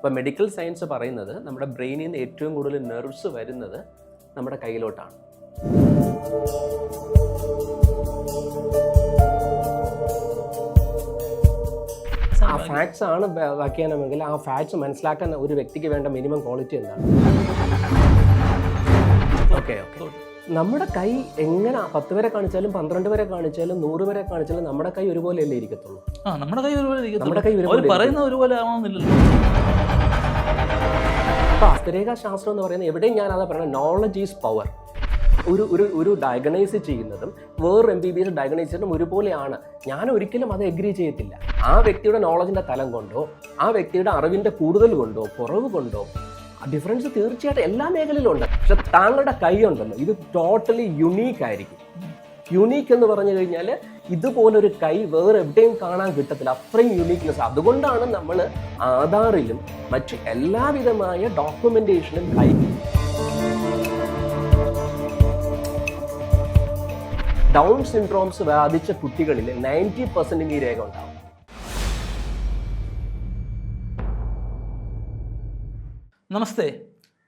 അപ്പോൾ medical science പറയുന്നത് നമ്മുടെ ബ്രെയിനിൽ നിന്ന് ഏറ്റവും കൂടുതൽ നെർവ്സ് വരുന്നത് നമ്മുടെ കയ്യിലോട്ടാണ്. ആ ഫാക്ട്സ് ആണ് വ്യാഖ്യാനമെങ്കിൽ ആ ഫാക്ട്സ് മനസ്സിലാക്കാൻ ഒരു വ്യക്തിക്ക് വേണ്ട മിനിമം ക്വാളിറ്റി എന്താണ്? ഓക്കെ നമ്മുടെ കൈ എങ്ങനെ 10 വരെ കാണിച്ചാലും 12 വരെ കാണിച്ചാലും 100 വരെ കാണിച്ചാലും നമ്മുടെ കൈ ഒരുപോലെയല്ലേ ഇരിക്കത്തുള്ളൂ. നമ്മുടെ കൈ ഒരുപോലെ ആവണമെന്നില്ലല്ലോ. അപ്പോൾ ഹസ്തരേഖാ ശാസ്ത്രം എന്ന് പറയുന്നത് എവിടെയും ഞാൻ അതാ പറയുന്നത്, നോളജ് ഈസ് പവർ. ഒരു ഡയഗ്നൈസ് ചെയ്യുന്നതും വേറൊരു MBBS ഡയഗ്നൈസ് ചെയ്യുന്നതും ഒരുപോലെയാണ്. ഞാൻ ഒരിക്കലും അത് എഗ്രി ചെയ്യത്തില്ല. ആ വ്യക്തിയുടെ നോളജിൻ്റെ തലം കൊണ്ടോ ആ വ്യക്തിയുടെ അറിവിൻ്റെ കൂടുതൽ കൊണ്ടോ കുറവ് കൊണ്ടോ ഡിഫറൻസ് തീർച്ചയായിട്ടും എല്ലാ മേഖലയിലും ഉണ്ട്. പക്ഷെ താങ്കളുടെ കൈ ഉണ്ടല്ലോ, ഇത് ടോട്ടലി യുണീക്ക് ആയിരിക്കും. യുണീക്ക് എന്ന് പറഞ്ഞു കഴിഞ്ഞാൽ ഇതുപോലൊരു കൈ വേറെ എവിടെയും കാണാൻ കിട്ടത്തില്ല, അത്രയും യുണീക്നെസ്. അതുകൊണ്ടാണ് നമ്മൾ ആധാറിലും മറ്റു എല്ലാവിധമായ ഡോക്യുമെന്റേഷനും കൈ ഡൗൺ സിൻഡ്രോംസ് ബാധിച്ച കുട്ടികളിൽ 90% ഈ രേഖ ഉണ്ടാവും. നമസ്തേ,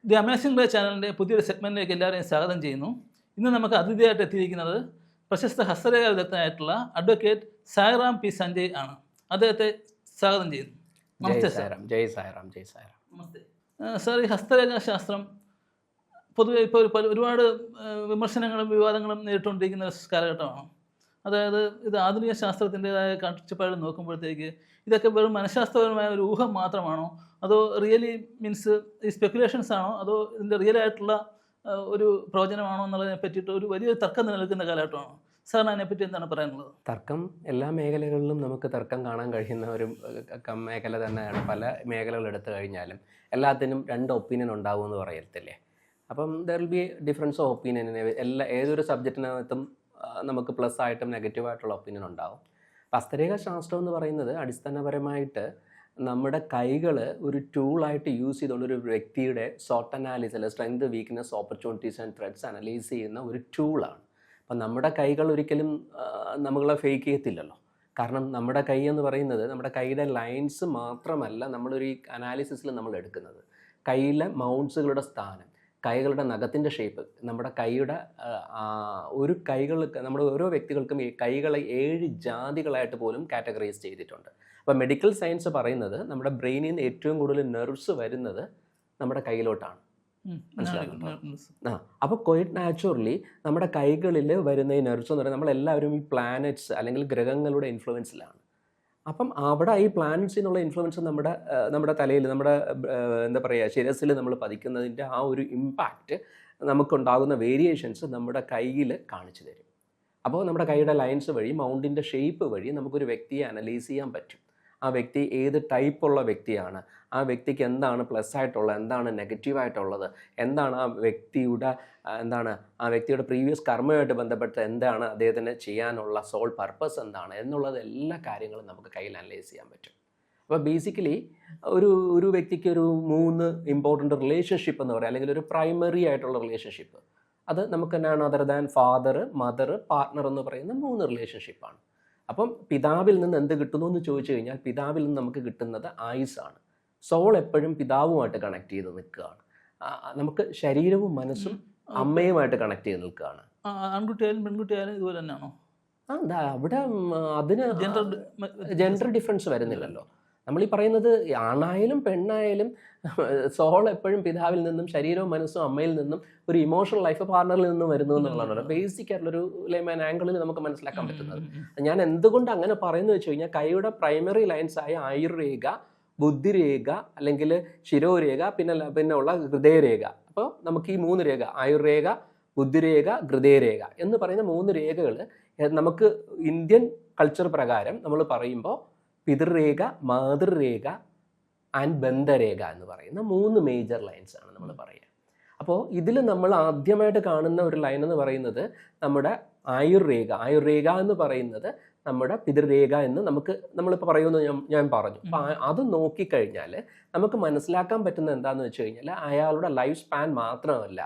ദി അമേസിംഗ് ഡേ ചാനലിൻ്റെ പുതിയൊരു സെഗ്മെൻറ്റിലേക്ക് എല്ലാവരെയും സ്വാഗതം ചെയ്യുന്നു. ഇന്ന് നമുക്ക് അതിഥിയായിട്ട് എത്തിയിരിക്കുന്നത് പ്രശസ്ത ഹസ്തരേഖ വിദഗ്ധനായിട്ടുള്ള അഡ്വക്കേറ്റ് സായിറാം പി സഞ്ജയ് ആണ്. അദ്ദേഹത്തെ സ്വാഗതം ചെയ്യുന്നു. നമസ്തേ സാർ. ജയ് സായിറാം. നമസ്തേ സാർ. ഈ ഹസ്തരേഖാ ശാസ്ത്രം പൊതുവെ ഇപ്പോൾ ഒരുപാട് വിമർശനങ്ങളും വിവാദങ്ങളും നേരിട്ടുകൊണ്ടിരിക്കുന്ന ഒരു കാലഘട്ടമാണ്. അതായത് ഇത് ആധുനിക ശാസ്ത്രത്തിൻ്റെതായ കാഴ്ചപ്പാടിൽ നോക്കുമ്പോഴത്തേക്ക് ഇതൊക്കെ വെറും മനഃശാസ്ത്രപരമായ ഒരു ഊഹം മാത്രമാണോ, അതോ റിയലി മീൻസ് ഈ സ്പെക്കുലേഷൻസ് ആണോ, അതോ ഇതിൻ്റെ റിയൽ ആയിട്ടുള്ള ഒരു പ്രവചനമാണോ എന്നുള്ളതിനെ പറ്റിയിട്ട് ഒരു വലിയൊരു തർക്കം നിലനിൽക്കുന്ന കാലഘട്ടമാണോ? സാറിന് അതിനെപ്പറ്റി എന്താണ് പറയാനുള്ളത്? തർക്കം എല്ലാ മേഖലകളിലും നമുക്ക് തർക്കം കാണാൻ കഴിയുന്ന ഒരു മേഖല തന്നെയാണ്. പല മേഖലകൾ എടുത്തു കഴിഞ്ഞാലും എല്ലാത്തിനും 2 ഒപ്പീനിയൻ ഉണ്ടാവും എന്ന് പറയത്തില്ലേ. അപ്പം there will be difference of opinion. ഏതൊരു സബ്ജക്റ്റിനകത്തും നമുക്ക് പ്ലസ് ആയിട്ടും നെഗറ്റീവായിട്ടുള്ള ഒപ്പീനിയൻ ഉണ്ടാവും. ഹസ്തരേഖാ ശാസ്ത്രം എന്ന് പറയുന്നത് അടിസ്ഥാനപരമായിട്ട് നമ്മുടെ കൈകൾ ഒരു ടൂളായിട്ട് യൂസ് ചെയ്തുകൊണ്ട് ഒരു വ്യക്തിയുടെ സോട്ട് അനാലിസിസ് അല്ലെ strength, weakness, opportunities and threats analyse ചെയ്യുന്ന ഒരു ടൂളാണ്. അപ്പം നമ്മുടെ കൈകൾ ഒരിക്കലും നമ്മളെ ഫേക്ക് ചെയ്യത്തില്ലല്ലോ. കാരണം നമ്മുടെ കൈ എന്ന് പറയുന്നത് നമ്മുടെ കൈയുടെ ലൈൻസ് മാത്രമല്ല നമ്മളൊരു അനാലിസിസിൽ നമ്മൾ എടുക്കുന്നത്. കൈയിലെ മൗണ്ട്സുകളുടെ സ്ഥാനം, കൈകളുടെ നഖത്തിൻ്റെ ഷേപ്പ്, നമ്മുടെ കൈയുടെ നമ്മുടെ ഓരോ വ്യക്തികൾക്കും ഈ കൈകളെ 7 ജാതികളായിട്ട് പോലും കാറ്റഗറൈസ് ചെയ്തിട്ടുണ്ട്. അപ്പോൾ മെഡിക്കൽ സയൻസ് പറയുന്നത് നമ്മുടെ ബ്രെയിനിൽ നിന്ന് ഏറ്റവും കൂടുതൽ നെർവ്സ് വരുന്നത് നമ്മുടെ കയ്യിലോട്ടാണ്. മനസ്സിലാകുന്നുണ്ടോ? അപ്പോൾ ക്വൈറ്റ് നാച്ചുറലി നമ്മുടെ കൈകളിൽ വരുന്ന ഈ നെർവ്സ് എന്ന് പറയുന്നത് നമ്മളെല്ലാവരും ഈ പ്ലാനറ്റ്സ് അല്ലെങ്കിൽ ഗ്രഹങ്ങളുടെ ഇൻഫ്ലുവൻസിലാണ്. അപ്പം അവിടെ ഈ പ്ലാനറ്റ്സിൽ നിന്നുള്ള ഇൻഫ്ലുവൻസ് നമ്മുടെ തലയിൽ, നമ്മുടെ എന്താ പറയുക, ശിരസിൽ നമ്മൾ പതിക്കുന്നതിൻ്റെ ആ ഒരു ഇമ്പാക്റ്റ് നമുക്കുണ്ടാകുന്ന വേരിയേഷൻസ് നമ്മുടെ കയ്യിൽ കാണിച്ചു തരും. അപ്പോൾ നമ്മുടെ കൈയുടെ ലൈൻസ് വഴി, മൗണ്ടിൻ്റെ ഷേപ്പ് വഴി നമുക്കൊരു വ്യക്തിയെ അനലൈസ് ചെയ്യാൻ പറ്റും. ആ വ്യക്തി ഏത് ടൈപ്പുള്ള വ്യക്തിയാണ്, ആ വ്യക്തിക്ക് എന്താണ് പ്ലസ് ആയിട്ടുള്ളത്, എന്താണ് നെഗറ്റീവായിട്ടുള്ളത്, എന്താണ് ആ വ്യക്തിയുടെ പ്രീവിയസ് കർമ്മയുമായിട്ട് ബന്ധപ്പെട്ട് എന്താണ് അദ്ദേഹത്തിന് ചെയ്യാനുള്ള സോൾ പർപ്പസ് എന്താണ് എന്നുള്ളത് എല്ലാ കാര്യങ്ങളും നമുക്ക് കയ്യിൽ അനലൈസ് ചെയ്യാൻ പറ്റും. അപ്പോൾ ബേസിക്കലി ഒരു വ്യക്തിക്ക് ഒരു 3 ഇമ്പോർട്ടൻ്റ് റിലേഷൻഷിപ്പ് എന്ന് പറയുക, അല്ലെങ്കിൽ ഒരു പ്രൈമറി ആയിട്ടുള്ള റിലേഷൻഷിപ്പ്, അത് നമുക്ക് എന്നാണ് other than father, mother, partner എന്ന് പറയുന്ന 3 റിലേഷൻഷിപ്പാണ്. അപ്പം പിതാവിൽ നിന്ന് എന്ത് കിട്ടുന്നു എന്ന് ചോദിച്ചു കഴിഞ്ഞാൽ പിതാവിൽ നിന്ന് നമുക്ക് കിട്ടുന്നത് ആയുസ്സാണ്. സോൾ എപ്പോഴും പിതാവുമായിട്ട് കണക്ട് ചെയ്ത് നിൽക്കുകയാണ്. നമുക്ക് ശരീരവും മനസ്സും അമ്മയുമായിട്ട് കണക്ട് ചെയ്ത് നിൽക്കുകയാണ്. ആൺകുട്ടിയായാലും പെൺകുട്ടിയായാലും ഇതുപോലെ തന്നെയാണോ? അവിടെ അതിന് ജെൻഡർ ഡിഫറൻസ് വരുന്നില്ലല്ലോ. നമ്മളീ പറയുന്നത് ആണായാലും പെണ്ണായാലും സോൾ എപ്പോഴും പിതാവിൽ നിന്നും ശരീരവും മനസ്സും അമ്മയിൽ നിന്നും ഒരു ഇമോഷണൽ ലൈഫ് പാർട്ണറിൽ നിന്നും വരുന്നു എന്നുള്ളതാണ് ബേസിക് ആയിട്ടുള്ളൊരു ലൈമാൻ ആംഗിളിൽ നമുക്ക് മനസ്സിലാക്കാൻ പറ്റുന്നത്. ഞാൻ എന്തുകൊണ്ട് അങ്ങനെ പറയുന്നത് വെച്ച് കഴിഞ്ഞാൽ കൈയുടെ പ്രൈമറി ലൈൻസ് ആയ ആയുർരേഖ, ബുദ്ധിരേഖ അല്ലെങ്കിൽ ശിരോരേഖ, പിന്നെ ഉള്ള ഹൃദയരേഖ. അപ്പോൾ നമുക്ക് ഈ 3 രേഖ, ആയുർരേഖ, ബുദ്ധിരേഖ, ഹൃദയരേഖ എന്ന് പറയുന്ന 3 രേഖകൾ നമുക്ക് ഇന്ത്യൻ കൾച്ചർ പ്രകാരം നമ്മൾ പറയുമ്പോൾ പിതൃരേഖ, മാതൃരേഖ ആൻഡ് ബന്ധരേഖ എന്ന് പറയുന്ന 3 മേജർ ലൈൻസ് ആണ് നമ്മൾ പറയുക. അപ്പോൾ ഇതിൽ നമ്മൾ ആദ്യമായിട്ട് കാണുന്ന ഒരു ലൈൻ എന്ന് പറയുന്നത് നമ്മുടെ ആയുർരേഖ എന്ന് പറയുന്നത് നമ്മുടെ പിതൃരേഖ എന്ന് നമ്മളിപ്പോൾ പറയുമെന്ന് ഞാൻ പറഞ്ഞു. അപ്പം അത് നോക്കിക്കഴിഞ്ഞാൽ നമുക്ക് മനസ്സിലാക്കാൻ പറ്റുന്ന എന്താണെന്ന് വെച്ച് കഴിഞ്ഞാൽ അയാളുടെ ലൈഫ് സ്പാൻ മാത്രമല്ല,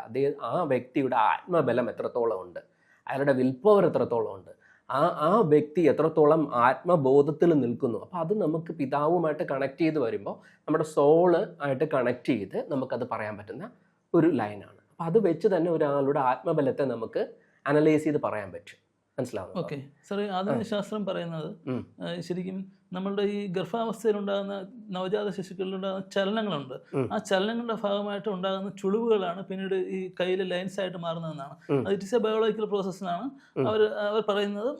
ആ വ്യക്തിയുടെ ആത്മബലം എത്രത്തോളം ഉണ്ട്, അയാളുടെ വിൽ പവർ എത്രത്തോളം ഉണ്ട്, ആ വ്യക്തി എത്രത്തോളം ആത്മബോധത്തിൽ നിൽക്കുന്നു. അപ്പോൾ അത് നമുക്ക് പിതാവുമായിട്ട് കണക്ട് ചെയ്ത് വരുമ്പോൾ നമ്മുടെ സോള് ആയിട്ട് കണക്ട് ചെയ്ത് നമുക്കത് പറയാൻ പറ്റുന്ന ഒരു ലൈനാണ്. അപ്പം അത് വെച്ച് തന്നെ ഒരാളുടെ ആത്മബലത്തെ നമുക്ക് അനലൈസ് ചെയ്ത് പറയാൻ പറ്റും. മനസ്സിലാവുന്നു? ഓക്കെ സാറേ, ആധുനിക ശാസ്ത്രം പറയുന്നത് ശരിക്കും നമ്മളുടെ ഈ ഗർഭാവസ്ഥയിലുണ്ടാകുന്ന നവജാത ശിശുക്കളിലുണ്ടാകുന്ന ചലനങ്ങളുണ്ട്. ആ ചലനങ്ങളുടെ ഭാഗമായിട്ട് ഉണ്ടാകുന്ന ചുളിവുകളാണ് പിന്നീട് ഈ കയ്യിലെ ലൈൻസ് ആയിട്ട് മാറുന്നതെന്നാണ്. അത് it is A biological process എന്നാണ് അവർ പറയുന്നത്.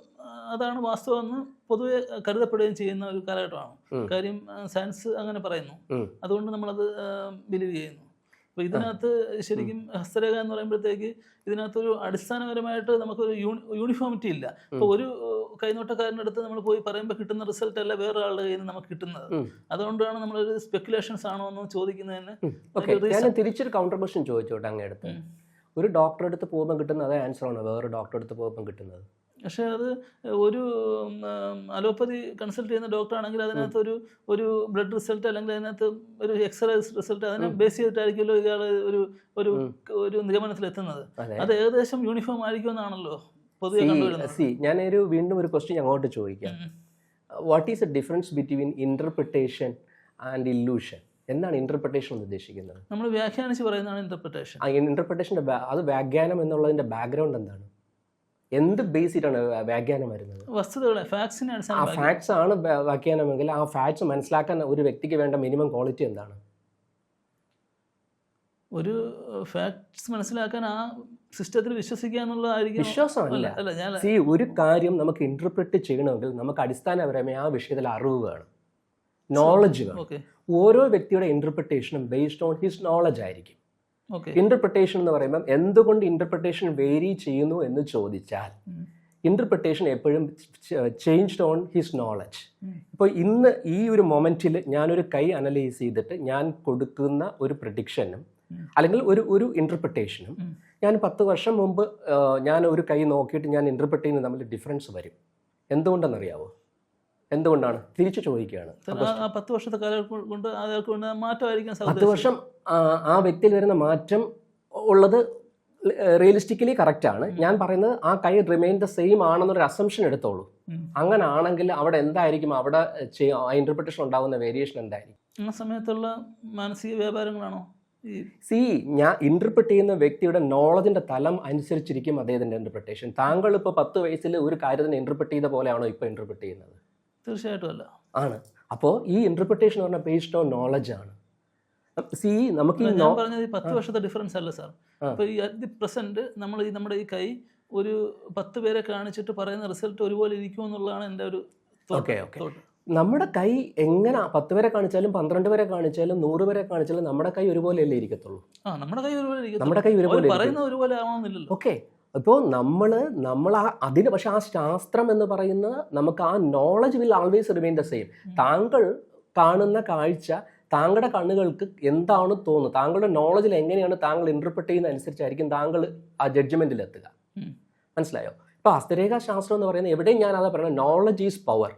അതാണ് വാസ്തവമെന്ന് പൊതുവെ കരുതപ്പെടുകയും ചെയ്യുന്ന ഒരു കാലഘട്ടമാണ്. കാര്യം സയൻസ് അങ്ങനെ പറയുന്നു. അതുകൊണ്ട് നമ്മളത് ബിലീവ് ചെയ്യുന്നു. അപ്പോൾ ഇതിനകത്ത് ശരിക്കും ഹസ്തരേഖ എന്ന് പറയുമ്പോഴത്തേക്ക് ഇതിനകത്തൊരു അടിസ്ഥാനപരമായിട്ട് നമുക്കൊരു യൂണിഫോമിറ്റി ഇല്ല. ഇപ്പോൾ ഒരു കൈനോട്ടക്കാരൻ്റെ അടുത്ത് നമ്മൾ പോയി പറയുമ്പോൾ കിട്ടുന്ന റിസൾട്ട് അല്ല വേറൊരാളുടെ കയ്യിൽ നിന്ന് നമുക്ക് കിട്ടുന്നത്. അതുകൊണ്ടാണ് നമ്മളൊരു സ്പെക്കുലേഷൻസ് ആണോ എന്ന് ചോദിക്കുന്നതിന്. ഞാൻ തിരിച്ചൊരു കൗണ്ടർ ക്വസ്റ്റ്യൻ ചോദിച്ചോട്ടെ അങ്ങേ അടുത്ത്. ഒരു ഡോക്ടറെ അടുത്ത് പോകുമ്പോൾ കിട്ടുന്ന അതേ ആൻസർ ആണോ വേറെ ഡോക്ടറെ അടുത്ത് പോകുമ്പോൾ കിട്ടുന്നത്? പക്ഷേ അത് ഒരു അലോപ്പതി കൺസൾട്ട് ചെയ്യുന്ന ഡോക്ടറാണെങ്കിൽ അതിനകത്ത് ഒരു ബ്ലഡ് റിസൾട്ട് അല്ലെങ്കിൽ അതിനകത്ത് ഒരു എക്സ്റേ റിസൾട്ട് അതിനെ ബേസ് ചെയ്തിട്ടായിരിക്കുമല്ലോ ഇയാൾ ഒരു നിഗമനത്തിലെത്തുന്നത്. അത് ഏകദേശം യൂണിഫോം ആയിരിക്കുമെന്നാണല്ലോ പൊതുവെ കണ്ടുവരുന്നത്. ഞാനൊരു വീണ്ടും ഒരു ക്വസ്റ്റ്യൻ അങ്ങോട്ട് ചോദിക്കാം. What is A difference between interpretation and illusion? എന്താണ് ഇന്റർപ്രിട്ടേഷൻ എന്ന് ഉദ്ദേശിക്കുന്നത്? നമ്മൾ വ്യാഖ്യാനിച്ച് പറയുന്നതാണ് ഇന്റർപ്രിട്ടേഷൻ. ഇന്റർപ്രിട്ടേഷൻ്റെ അത് വ്യാഖ്യാനം എന്നുള്ളതിന്റെ ബാക്ക്ഗ്രൗണ്ട് എന്താണ്? എന്ത് ബേസ് ചെയ്തിട്ടാണ് വ്യാഖ്യാനം വരുന്നത്? വസ്തുതകളെ, ഫാക്ട്സിനെ. ആ ഫാക്ട്സ് ആണ് വ്യാഖ്യാനമെങ്കിൽ ആ ഫാക്ട്സ് മനസ്സിലാക്കാൻ ഒരു വ്യക്തിക്ക് വേണ്ട മിനിമം ക്വാളിറ്റി എന്താണ്? ഒരു ഫാക്ട്സ് മനസ്സിലാക്കാൻ ആ സിസ്റ്റത്തിൽ വിശ്വസിക്കുക എന്നുള്ളതായിരിക്കും. വിശ്വാസമല്ല. ഒരു കാര്യം നമുക്ക് ഇന്റർപ്രറ്റ് ചെയ്യണമെങ്കിൽ നമുക്ക് അടിസ്ഥാനപരമായി ആ വിഷയത്തിൽ അറിവ് വേണം, നോളജ് വേണം. ഓരോ വ്യക്തിയുടെ ഇന്റർപ്രിട്ടേഷനും ബേസ്ഡ് ഓൺ ഹിസ് നോളജ് ആയിരിക്കും. ഇന്റർപ്രിട്ടേഷൻ എന്ന് പറയുമ്പോൾ എന്തുകൊണ്ട് ഇന്റർപ്രിട്ടേഷൻ വേരി ചെയ്യുന്നു എന്ന് ചോദിച്ചാൽ ഇന്റർപ്രിട്ടേഷൻ എപ്പോഴും ചേഞ്ച്ഡ് ഓൺ ഹിസ് നോളജ്. ഇപ്പോൾ ഇന്ന് ഈ ഒരു മൊമെന്റിൽ ഞാനൊരു കൈ അനലൈസ് ചെയ്തിട്ട് ഞാൻ കൊടുക്കുന്ന ഒരു പ്രഡിക്ഷനും അല്ലെങ്കിൽ ഒരു ഇന്റർപ്രിട്ടേഷനും ഞാൻ 10 വർഷം മുമ്പ് ഞാൻ ഒരു കൈ നോക്കിയിട്ട് ഞാൻ ഇന്റർപ്രിറ്റ് ചെയ്യുന്നത് തമ്മിൽ ഡിഫറൻസ് വരും. എന്തുകൊണ്ടെന്നറിയാവോ? എന്തുകൊണ്ടാണ്? തിരിച്ചു ചോദിക്കുകയാണ്. 10 വർഷത്തെ കാലം കൊണ്ട് മാറ്റമായിരിക്കും. 10 വർഷം ആ വ്യക്തിയിൽ വരുന്ന മാറ്റം ഉള്ളത് റിയലിസ്റ്റിക്കലി കറക്റ്റ് ആണ്. ഞാൻ പറയുന്നത് ആ കൈ റിമെയിൻ ദ സെയിം ആണെന്നൊരു അസംഷൻ എടുത്തോളൂ. അങ്ങനെ ആണെങ്കിൽ അവിടെ എന്തായിരിക്കും, അവിടെ ഇന്റർപ്രിട്ടേഷൻ ഉണ്ടാകുന്ന വേരിയേഷൻ എന്തായിരിക്കും? ആ സമയത്തുള്ള മാനസിക വ്യാപാരങ്ങളാണോ? ഞാൻ ഇന്റർപ്രിറ്റ് ചെയ്യുന്ന വ്യക്തിയുടെ നോളജിന്റെ തലം അനുസരിച്ചിരിക്കും അദ്ദേഹത്തിന്റെ ഇന്റർപ്രിട്ടേഷൻ. താങ്കൾ ഇപ്പോൾ 10 വയസ്സിൽ ഒരു കാര്യത്തിന് ഇന്റർപ്രിറ്റ് ചെയ്ത പോലെയാണോ ഇപ്പോൾ ഇന്റർപ്രിറ്റ് ചെയ്യുന്നത്? തീർച്ചയായിട്ടും അല്ല. ആണ്. അപ്പോൾ ഈ ഇന്റർപ്രിട്ടേഷൻ പറഞ്ഞാൽ ബേസ്ഡ് ഓൺ നോളജ് ആണ്. നമുക്ക് ഞാൻ പറഞ്ഞത് 10 വർഷത്തെ ഡിഫറൻസ് അല്ല സാർ. ഇപ്പോൾ ഈ അറ്റ് ദി പ്രസന്റ് നമ്മുടെ ഈ കൈ ഒരു 10 പേരെ കാണിച്ചിട്ട് പറയുന്ന റിസൾട്ട് ഒരുപോലെ ഇരിക്കുമെന്നുള്ളതാണ് എൻ്റെ ഒരു തോട്ട്. നമ്മുടെ കൈ എങ്ങനെ 10 പേരെ കാണിച്ചാലും 12 പേരെ കാണിച്ചാലും 100 പേരെ കാണിച്ചാലും നമ്മുടെ കൈ ഒരുപോലെയല്ലേ ഇരിക്കത്തുള്ളൂ. നമ്മുടെ കൈ ഒരുപോലെ പറയുന്ന ഒരുപോലെ ആവണമെന്നില്ലല്ലോ. ഓക്കെ. ഇപ്പോൾ നമ്മൾ അതിന് പക്ഷെ ആ ശാസ്ത്രം എന്ന് പറയുന്നത് നമുക്ക് ആ knowledge will always remain the same. താങ്കൾ കാണുന്ന കാഴ്ച താങ്കളുടെ കണ്ണുകൾക്ക് എന്താണ് തോന്നുന്നത്, താങ്കളുടെ നോളജിൽ എങ്ങനെയാണ് താങ്കൾ ഇന്റർപ്രിറ്റ് ചെയ്യുന്ന അനുസരിച്ചായിരിക്കും താങ്കൾ ആ ജഡ്ജ്മെന്റിൽ എത്തുക. മനസ്സിലായോ? ഇപ്പോൾ ഹസ്തരേഖാ ശാസ്ത്രം എന്ന് പറയുന്നത് എവിടെയും ഞാൻ അതാ പറയുന്നത്, നോളജ് ഈസ് പവർ.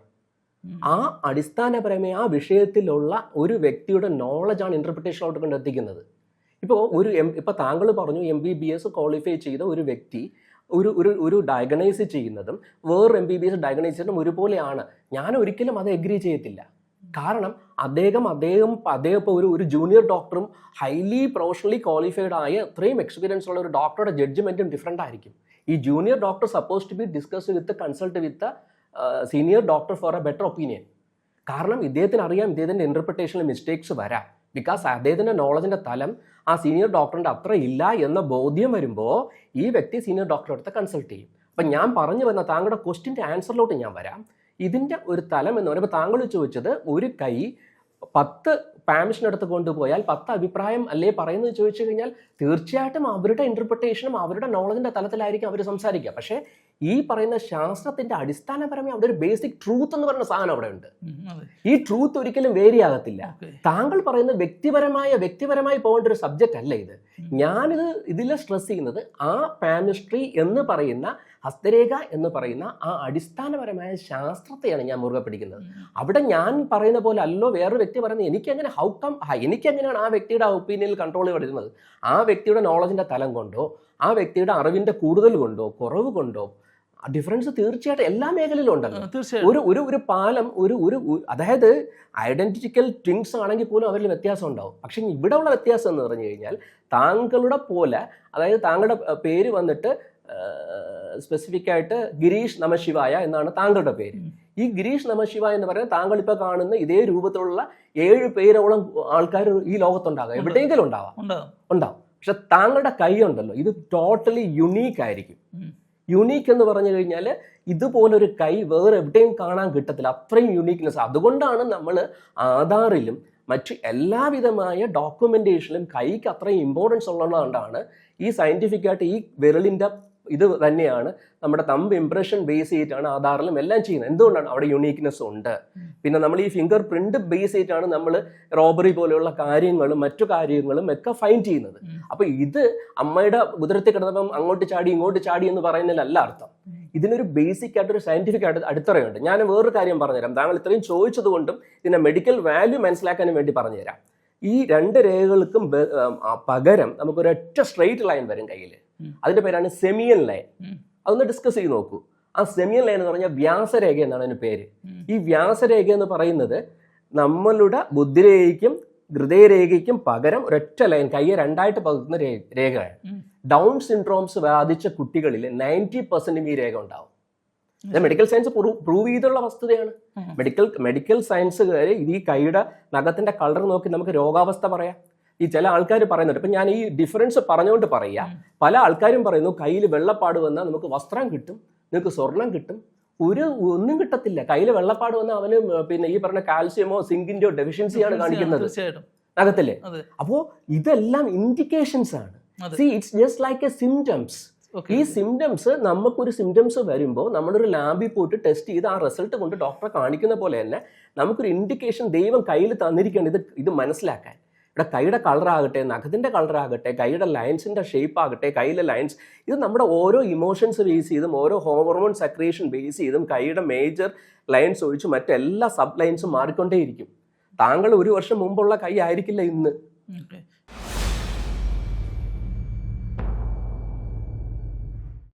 ആ അടിസ്ഥാനപരമായി ആ വിഷയത്തിലുള്ള ഒരു വ്യക്തിയുടെ നോളജാണ് ഇന്റർപ്രിട്ടേഷനിലോട്ട് കൊണ്ടെത്തിക്കുന്നത്. ഇപ്പോൾ താങ്കൾ പറഞ്ഞു MBBS ക്വാളിഫൈ ചെയ്ത ഒരു വ്യക്തി ഒരു ഡയഗ്നൈസ് ചെയ്യുന്നതും വേറൊരു MBBS ഡയഗ്നൈസ് ചെയ്യുന്നതും ഒരുപോലെയാണ്. ഞാൻ ഒരിക്കലും അത് എഗ്രി ചെയ്യത്തില്ല. കാരണം അദ്ദേഹം ഇപ്പോൾ ഒരു ജൂനിയർ ഡോക്ടറും ഹൈലി പ്രൊഫഷണലി ക്വാളിഫൈഡ് ആയ അത്രയും എക്സ്പീരിയൻസ് ഉള്ള ഒരു ഡോക്ടറുടെ ജഡ്ജ്മെന്റും ഡിഫറെൻ്റ് ആയിരിക്കും. ഈ junior doctor suppose to be discuss with consult with senior doctor for a better opinion. കാരണം ഇദ്ദേഹത്തിന് അറിയാം ഇദ്ദേഹത്തിൻ്റെ ഇന്റർപ്രിട്ടേഷനിൽ മിസ്റ്റേക്സ് വരാം. ബിക്കോസ് അദ്ദേഹത്തിൻ്റെ നോളജിൻ്റെ തലം ആ സീനിയർ ഡോക്ടറിൻ്റെ അത്ര ഇല്ല എന്ന ബോധ്യം വരുമ്പോൾ ഈ വ്യക്തി സീനിയർ ഡോക്ടറെ അടുത്ത് കൺസൾട്ട് ചെയ്യും. അപ്പം ഞാൻ പറഞ്ഞു വരുന്ന താങ്കളുടെ ക്വസ്റ്റ്യൻ്റെ ആൻസറിലോട്ട് ഞാൻ വരാം. ഇതിൻ്റെ ഒരു തലം എന്ന് പറയുമ്പോൾ താങ്കൾ ചോദിച്ചത് ഒരു കൈ 10 പാമിഷനടുത്ത് കൊണ്ടുപോയാൽ 10 അഭിപ്രായം അല്ലേ പറയുന്നത് ചോദിച്ചു കഴിഞ്ഞാൽ തീർച്ചയായിട്ടും അവരുടെ ഇന്റർപ്രിട്ടേഷനും അവരുടെ നോളജിന്റെ തലത്തിലായിരിക്കും അവർ സംസാരിക്കുക. പക്ഷേ ഈ പറയുന്ന ശാസ്ത്രത്തിന്റെ അടിസ്ഥാനപരമായി അവിടെ ഒരു ബേസിക് ട്രൂത്ത് എന്ന് പറയുന്ന സാധനം അവിടെ ഉണ്ട്. ഈ ട്രൂത്ത് ഒരിക്കലും വേരി ആകത്തില്ല. താങ്കൾ പറയുന്ന വ്യക്തിപരമായി പോകേണ്ട ഒരു സബ്ജക്റ്റ് അല്ല ഇത്. ഇതിൽ സ്ട്രെസ് ചെയ്യുന്നത് ആ പാമിസ്ട്രി എന്ന് പറയുന്ന ഹസ്തരേഖ എന്ന് പറയുന്ന ആ അടിസ്ഥാനപരമായ ശാസ്ത്രത്തെയാണ് ഞാൻ മുറുകെ പിടിക്കുന്നത്. അവിടെ ഞാൻ പറയുന്ന പോലെ അല്ലോ വേറൊരു വ്യക്തി പറയുന്നത് എനിക്കെങ്ങനെയാണ് ആ വ്യക്തിയുടെ ഒപ്പീനിയനിൽ കൺട്രോൾ വരുന്നത്? ആ വ്യക്തിയുടെ നോളജിന്റെ തലം കൊണ്ടോ ആ വ്യക്തിയുടെ അറിവിന്റെ കൂടുതൽ കൊണ്ടോ കുറവ് കൊണ്ടോ ഡിഫറൻസ് തീർച്ചയായിട്ടും എല്ലാ മേഖലയിലും ഉണ്ടല്ലോ. തീർച്ചയായിട്ടും ഒരു പാലം അതായത് ഐഡന്റിറ്റിക്കൽ ട്വിങ്സ് ആണെങ്കിൽ പോലും അവരിൽ വ്യത്യാസം ഉണ്ടാവും. പക്ഷെ ഇവിടെ ഉള്ള വ്യത്യാസം എന്ന് പറഞ്ഞു കഴിഞ്ഞാൽ താങ്കളുടെ പോലെ, അതായത് താങ്കളുടെ പേര് വന്നിട്ട് സ്പെസിഫിക് ആയിട്ട് ഗിരീഷ് നമശിവായ എന്നാണ് താങ്കളുടെ പേര്. ഈ ഗിരീഷ് നമശിവായ എന്ന് പറയുന്നത് താങ്കൾ ഇപ്പൊ കാണുന്ന ഇതേ രൂപത്തിലുള്ള 7 പേരോളം ആൾക്കാർ ഈ ലോകത്തുണ്ടാകാം, എവിടെയെങ്കിലും ഉണ്ടാവും. പക്ഷെ താങ്കളുടെ കൈ ഉണ്ടല്ലോ, ഇത് ടോട്ടലി യുണീക്ക് ആയിരിക്കും. യുണീക്ക് എന്ന് പറഞ്ഞു കഴിഞ്ഞാൽ ഇതുപോലൊരു കൈ വേറെ എവിടെയും കാണാൻ കിട്ടത്തില്ല, അത്രയും യുണീക്നെസ്. അതുകൊണ്ടാണ് നമ്മൾ ആധാറിലും മറ്റ് എല്ലാവിധമായ ഡോക്യുമെന്റേഷനിലും കൈക്ക് അത്രയും ഇമ്പോർട്ടൻസ് ഉള്ളതുകൊണ്ടാണ് ഈ സയന്റിഫിക് ആയിട്ട് ഈ വിരലിന്റെ ഇത് തന്നെയാണ് നമ്മുടെ തമ്പ് ഇംപ്രഷൻ ബേസ് ചെയ്തിട്ടാണ് ആധാറിലും എല്ലാം ചെയ്യുന്നത്. എന്തുകൊണ്ടാണ്? അവിടെ യുണീക്നെസ് ഉണ്ട്. പിന്നെ നമ്മൾ ഈ ഫിംഗർ പ്രിന്റ് ബേസ് ചെയ്തിട്ടാണ് നമ്മൾ റോബറി പോലെയുള്ള കാര്യങ്ങളും മറ്റു കാര്യങ്ങളും ഒക്കെ ഫൈൻഡ് ചെയ്യുന്നത്. അപ്പൊ ഇത് അമ്മയുടെ ഉദരത്തിൽ കിടന്നപ്പം അങ്ങോട്ട് ചാടി ഇങ്ങോട്ട് ചാടി എന്ന് പറയുന്നതിലല്ല അർത്ഥം. ഇതിനൊരു ബേസിക് ആയിട്ടൊരു സയന്റിഫിക് ആയിട്ട് അടിത്തറയുണ്ട്. ഞാൻ വേറൊരു കാര്യം പറഞ്ഞുതരാം. താങ്കൾ ഇത്രയും ചോദിച്ചത് കൊണ്ടും ഇതിന്റെ മെഡിക്കൽ വാല്യൂ മനസ്സിലാക്കാനും വേണ്ടി പറഞ്ഞുതരാം. ഈ 2 രേഖകൾക്കും പകരം നമുക്കൊരൊറ്റ സ്ട്രെയിറ്റ് ലൈൻ വരും കയ്യിൽ. അതിന്റെ പേരാണ് സെമിയൻ ലൈൻ. അതൊന്ന് ഡിസ്കസ് ചെയ്ത് നോക്കൂ. ആ സെമിയൻ ലൈൻ എന്ന് പറഞ്ഞാൽ വ്യാസരേഖ എന്നാണ് അതിന് പേര്. ഈ വ്യാസരേഖ എന്ന് പറയുന്നത് നമ്മളുടെ ബുദ്ധിരേഖയ്ക്കും ഹൃദയരേഖയ്ക്കും പകരം ഒരൊറ്റ ലൈൻ, കയ്യെ 2ആയിട്ട് പകുന്ന രേഖയാണ്. ഡൗൺ സിൻഡ്രോംസ് ബാധിച്ച കുട്ടികളിൽ 90% ഈ രേഖ ഉണ്ടാവും. ഇത് മെഡിക്കൽ സയൻസ് പ്രൂവ് ചെയ്തുള്ള വസ്തുതയാണ്. മെഡിക്കൽ സയൻസുകാർ ഈ കൈയുടെ നഖത്തിന്റെ കളർ നോക്കി നമുക്ക് രോഗാവസ്ഥ പറയാം. ഈ ചില ആൾക്കാർ പറയുന്നുണ്ട്. ഇപ്പം ഞാൻ ഈ ഡിഫറൻസ് പറഞ്ഞുകൊണ്ട് പറയാ, പല ആൾക്കാരും പറയുന്നു കയ്യിൽ വെള്ളപ്പാട് വന്നാൽ നമുക്ക് വസ്ത്രം കിട്ടും, നിങ്ങൾക്ക് സ്വർണം കിട്ടും. ഒന്നും കിട്ടത്തില്ല. കയ്യിൽ വെള്ളപ്പാട് വന്നാൽ അവന് പിന്നെ ഈ പറഞ്ഞ കാൽസ്യമോ സിങ്കിന്റെയോ ഡെഫിഷ്യൻസിയാണ് കാണിക്കുന്നത് നഖത്തില്. അപ്പോ ഇതെല്ലാം ഇൻഡിക്കേഷൻസ് ആണ്. C it's just like A symptoms. ഈ സിംറ്റംസ് നമുക്കൊരു സിംറ്റംസ് വരുമ്പോൾ നമ്മളൊരു ലാബിൽ പോയിട്ട് ടെസ്റ്റ് ചെയ്ത് ആ റിസൾട്ട് കൊണ്ട് ഡോക്ടറെ കാണിക്കുന്ന പോലെ തന്നെ നമുക്കൊരു ഇൻഡിക്കേഷൻ ദൈവം കയ്യിൽ തന്നിരിക്കണം ഇത് മനസ്സിലാക്കാൻ. ഇവിടെ കൈയുടെ കളറാകട്ടെ, നഖത്തിന്റെ കളറാകട്ടെ, കൈയുടെ ലൈൻസിന്റെ ഷേപ്പ് ആകട്ടെ, കയ്യിലെ ലൈൻസ്, ഇത് നമ്മുടെ ഓരോ ഇമോഷൻസ് ബേസ് ചെയ്തും ഓരോ ഹോർമോൺ സെക്രീഷൻ ബേസ് ചെയ്തും കൈയുടെ മേജർ ലൈൻസ് ഒഴിച്ച് മറ്റെല്ലാ സബ് ലൈൻസും മാറിക്കൊണ്ടേയിരിക്കും. താങ്കൾ 1 വർഷം മുമ്പുള്ള കൈ ആയിരിക്കില്ല ഇന്ന്.